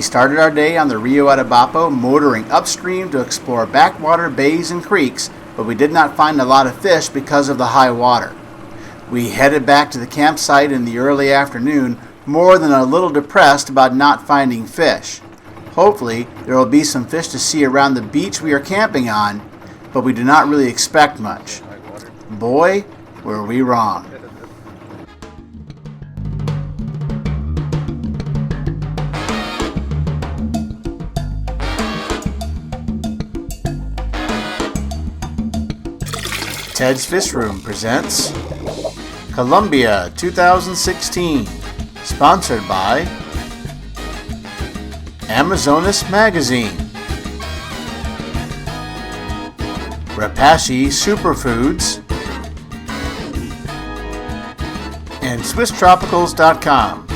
started our day on the Rio Atabapo, motoring upstream to explore backwater bays and creeks, but we did not find a lot of fish because of the high water. We headed back to the campsite in the early afternoon, more than a little depressed about not finding fish. Hopefully, there will be some fish to see around the beach we are camping on, but we do not really expect much. Boy, were we wrong. Ted's Fish Room presents Colombia 2016, sponsored by Amazonas Magazine, Rapashi Superfoods, and SwissTropicals.com.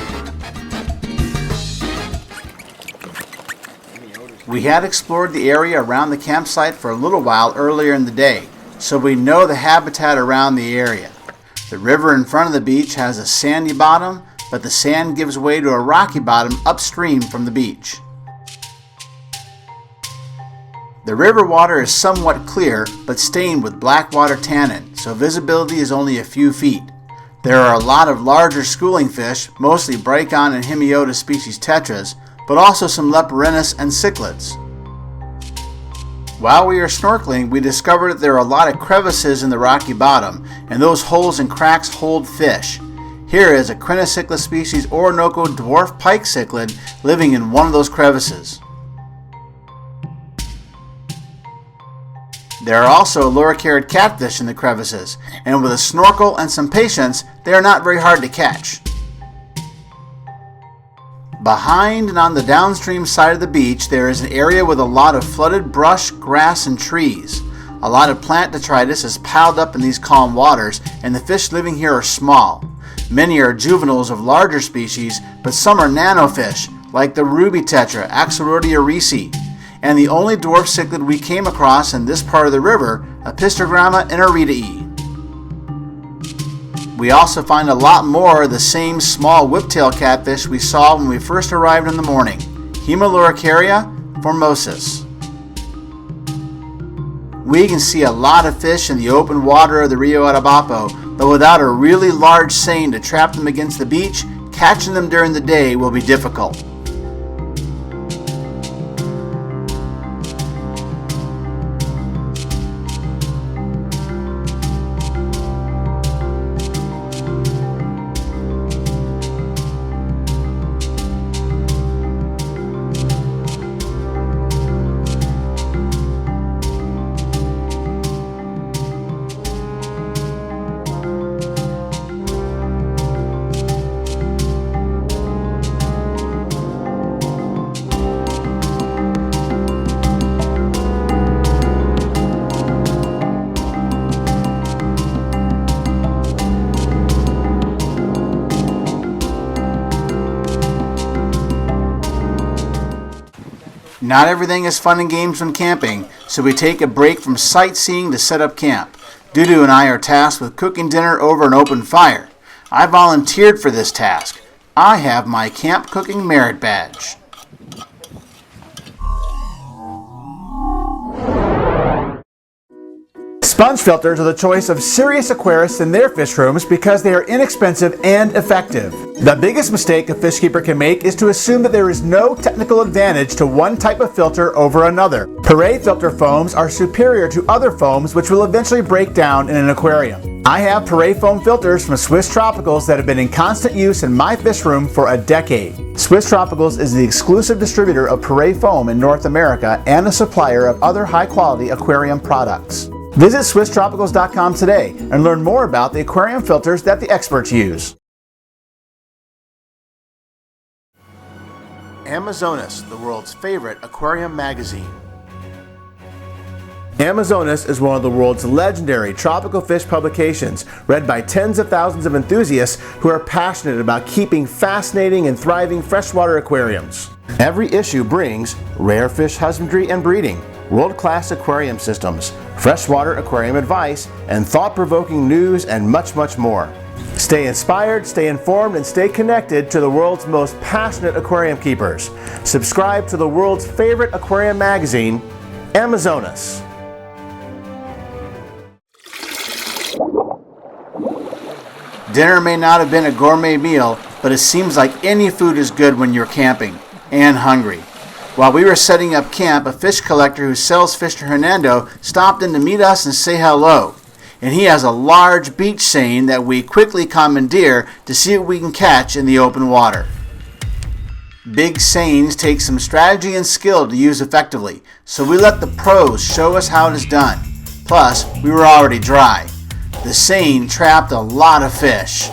We had explored the area around the campsite for a little while earlier in the day, so we know the habitat around the area. The river in front of the beach has a sandy bottom, but the sand gives way to a rocky bottom upstream from the beach. The river water is somewhat clear, but stained with black water tannin, so visibility is only a few feet. There are a lot of larger schooling fish, mostly Bracon and Hemilioda species tetras, but also some Leprinus and cichlids. While we were snorkeling, we discovered that there are a lot of crevices in the rocky bottom, and those holes and cracks hold fish. Here is a Crinocyclus species Orinoco dwarf pike cichlid living in one of those crevices. There are also loricarid catfish in the crevices, and with a snorkel and some patience, they are not very hard to catch. Behind and on the downstream side of the beach, there is an area with a lot of flooded brush, grass, and trees. A lot of plant detritus is piled up in these calm waters, and the fish living here are small. Many are juveniles of larger species, but some are nanofish, like the ruby tetra, Axelrodia risi, and the only dwarf cichlid we came across in this part of the river, Apistogramma inaridae. We also find a lot more of the same small whiptail catfish we saw when we first arrived in the morning, Hemiloricaria formosus. We can see a lot of fish in the open water of the Rio Atabapo, but without a really large seine to trap them against the beach, catching them during the day will be difficult. Not everything is fun and games when camping, so we take a break from sightseeing to set up camp. Dudu and I are tasked with cooking dinner over an open fire. I volunteered for this task. I have my camp cooking merit badge. Sponge filters are the choice of serious aquarists in their fish rooms because they are inexpensive and effective. The biggest mistake a fish keeper can make is to assume that there is no technical advantage to one type of filter over another. Perret filter foams are superior to other foams which will eventually break down in an aquarium. I have Perret foam filters from Swiss Tropicals that have been in constant use in my fish room for a decade. Swiss Tropicals is the exclusive distributor of Perret foam in North America and a supplier of other high-quality aquarium products. Visit SwissTropicals.com today and learn more about the aquarium filters that the experts use. Amazonas, the world's favorite aquarium magazine. Amazonas is one of the world's legendary tropical fish publications, read by tens of thousands of enthusiasts who are passionate about keeping fascinating and thriving freshwater aquariums. Every issue brings rare fish husbandry and breeding, world-class aquarium systems, freshwater aquarium advice, and thought-provoking news and much, much more. Stay inspired, stay informed, and stay connected to the world's most passionate aquarium keepers. Subscribe to the world's favorite aquarium magazine, Amazonas. Dinner may not have been a gourmet meal, but it seems like any food is good when you're camping and hungry. While we were setting up camp, a fish collector who sells fish to Hernando stopped in to meet us and say hello. And he has a large beach seine that we quickly commandeer to see what we can catch in the open water. Big seines take some strategy and skill to use effectively, so we let the pros show us how it is done. Plus, we were already dry. The seine trapped a lot of fish.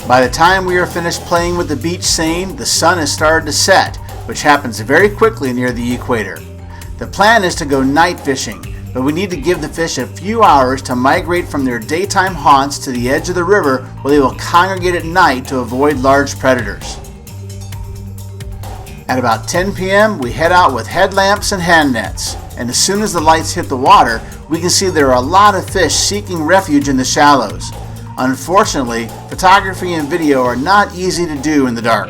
By the time we are finished playing with the beach seine, the sun has started to set, which happens very quickly near the equator. The plan is to go night fishing, but we need to give the fish a few hours to migrate from their daytime haunts to the edge of the river where they will congregate at night to avoid large predators. At about 10 p.m., we head out with headlamps and hand nets, and as soon as the lights hit the water, we can see there are a lot of fish seeking refuge in the shallows. Unfortunately, photography and video are not easy to do in the dark.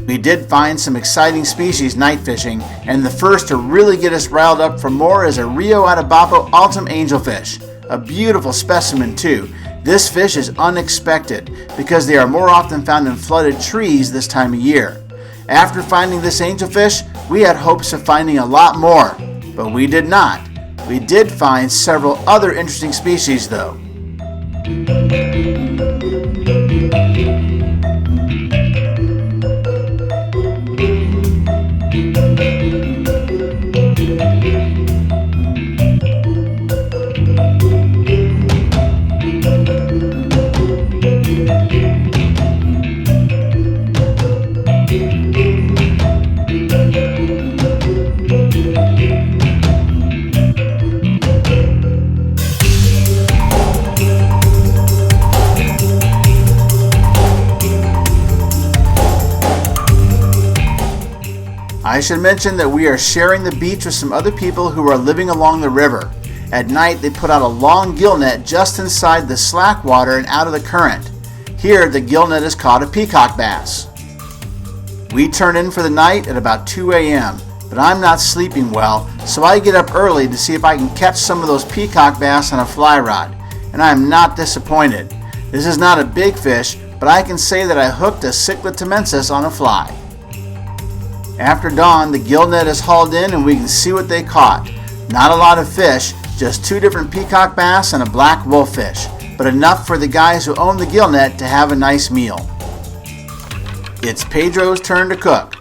We did find some exciting species night fishing, and the first to really get us riled up for more is a Rio Atabapo altum angelfish. A beautiful specimen too. This fish is unexpected because they are more often found in flooded trees this time of year. After finding this angelfish, we had hopes of finding a lot more, but we did not. We did find several other interesting species though. I should mention that we are sharing the beach with some other people who are living along the river. At night, they put out a long gill net just inside the slack water and out of the current. Here, the gill net has caught a peacock bass. We turn in for the night at about 2 a.m., but I'm not sleeping well, so I get up early to see if I can catch some of those peacock bass on a fly rod, and I am not disappointed. This is not a big fish, but I can say that I hooked a cichlid temensis on a fly. After dawn, the gill net is hauled in and we can see what they caught. Not a lot of fish, just 2 different peacock bass and a black wolffish, but enough for the guys who own the gill net to have a nice meal. It's Pedro's turn to cook.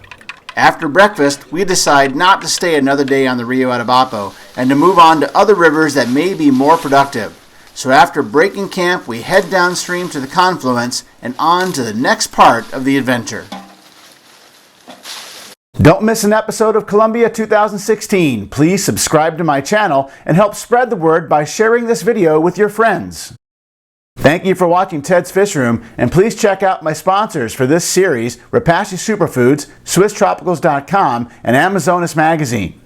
After breakfast, we decide not to stay another day on the Rio Atabapo and to move on to other rivers that may be more productive. So after breaking camp, we head downstream to the confluence and on to the next part of the adventure. Don't miss an episode of Colombia 2016. Please subscribe to my channel and help spread the word by sharing this video with your friends. Thank you for watching Ted's Fish Room, and please check out my sponsors for this series, Repashy Superfoods, SwissTropicals.com, and Amazonas Magazine.